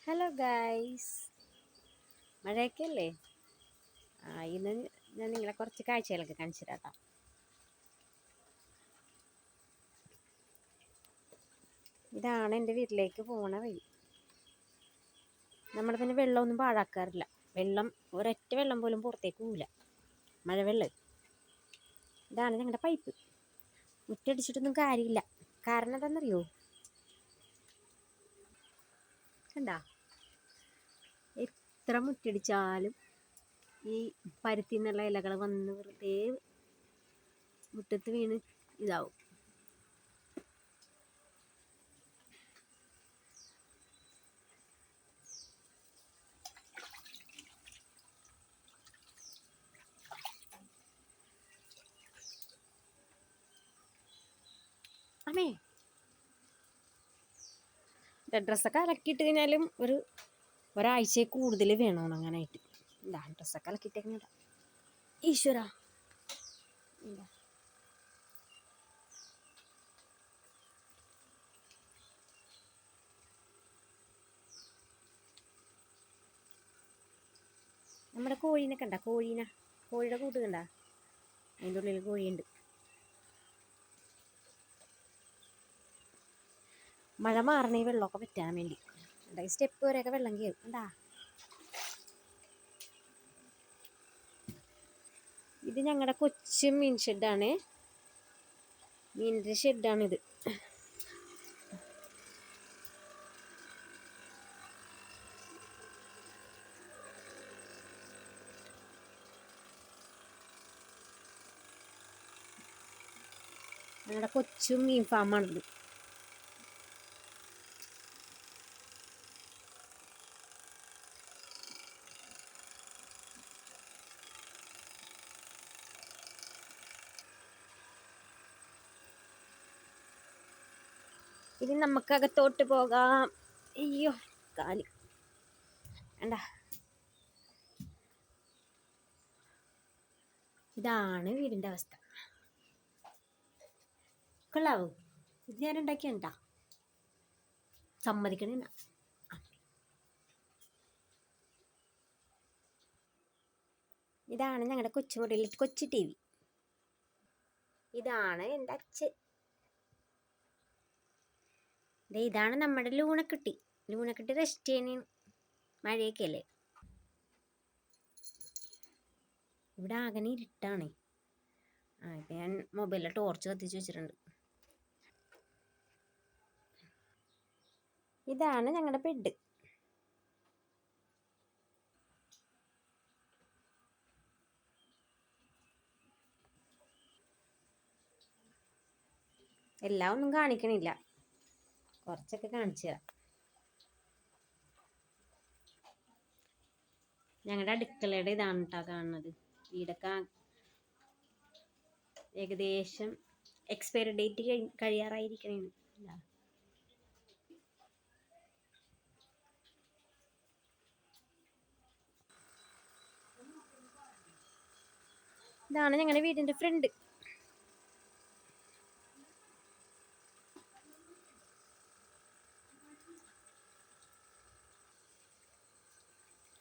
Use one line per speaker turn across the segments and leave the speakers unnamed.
Hello guys, മഴയൊക്കെ അല്ലേ? ഇന്ന് ഞാൻ നിങ്ങളെ കുറച്ച് കാഴ്ചകളൊക്കെ കാണിച്ചു തരാം. ഇതാണ് എൻ്റെ വീട്ടിലേക്ക് പോണ വഴി. നമ്മൾ പിന്നെ വെള്ളമൊന്നും പാഴാക്കാറില്ല. ഒരൊറ്റ വെള്ളം പോലും പുറത്തേക്ക് പോവില്ല, മഴവെള്ളം. ഇതാണ് ഞങ്ങളുടെ പൈപ്പ്. മുറ്റടിച്ചിട്ടൊന്നും കാര്യമില്ല. കാരണം എന്താണെന്നറിയോ? കണ്ടാ, എത്ര മുറ്റടിച്ചാലും ഈ പരുത്തി നിന്നുള്ള ഇലകൾ വന്ന് വെറുതെ മുറ്റത്ത് വീണ് ഇതാവും. അമ്മേ, ഡ്രസ്സൊക്കെ അലക്കിയിട്ട് കഴിഞ്ഞാലും ഒരാഴ്ചയിൽ കൂടുതൽ വേണം ഉണങ്ങാനായിട്ട്. എന്താ ഡ്രസ്സൊക്കെ അലക്കിയിട്ടേക്കണ ഈശ്വര. എന്താ നമ്മുടെ കോഴീനെ കണ്ട? കോഴിയുടെ കൂട്ട് കണ്ട? അതിൻ്റെ ഉള്ളിൽ കോഴിയുണ്ട്. മഴ മാറണ ഈ വെള്ളമൊക്കെ പറ്റാൻ വേണ്ടി ഈ സ്റ്റെപ്പ് വരെയൊക്കെ വെള്ളം കയറും. എന്താ ഇത് ഞങ്ങളുടെ കൊച്ചു മീൻ ഷെഡാണ്. മീനിൻ്റെ ഷെഡാണിത്. ഞങ്ങളുടെ കൊച്ചു മീൻ ഫാമാണിത്. ഇനി നമുക്കകത്തോട്ട് പോകാം. അയ്യോ കാല് വേണ്ട. ഇതാണ് വീടിൻ്റെ അവസ്ഥ. കൊള്ളാവൂ? ഇത് ഞാൻ ഉണ്ടാക്കിയണ്ട, സമ്മതിക്കണേ. ഇതാണ് ഞങ്ങളുടെ കൊച്ചുമുറിയിൽ കൊച്ചു TV. ഇതാണ് എൻ്റെ അച്ഛൻ. ഇതാണ് നമ്മുടെ ലൂണക്കുട്ടി റെസ്റ്റ് ചെയ്യണ. മഴയൊക്കെ അല്ലേ? ഇവിടെ ആകെ ഇരുട്ടാണ്. ഇപ്പം ഞാൻ മൊബൈലിൽ ടോർച്ച് കത്തിച്ച് വെച്ചിട്ടുണ്ട്. ഇതാണ് ഞങ്ങളുടെ ബെഡ്. എല്ലാം ഒന്നും കാണിക്കണില്ല, കുറച്ചൊക്കെ കാണിച്ചു തരാം. ഞങ്ങളുടെ അടുക്കളയുടെ ഇതാണ് കേട്ടോ കാണുന്നത്. വീടൊക്കെ ഏകദേശം എക്സ്പയറി ഡേറ്റ് കഴിയാറായിരിക്കണേ. ഇതാണ് ഞങ്ങളുടെ വീടിൻ്റെ ഫ്രണ്ട്.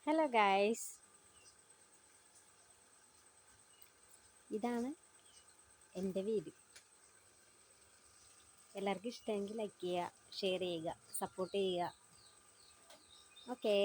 ഹലോ ഗായ്സ്, ഇതാണ് എൻ്റെ വീട്. എല്ലാവർക്കും ഇഷ്ടമെങ്കിൽ ലൈക്ക് ചെയ്യുക, ഷെയർ ചെയ്യുക, സപ്പോർട്ട് ചെയ്യുക. ഓക്കേ.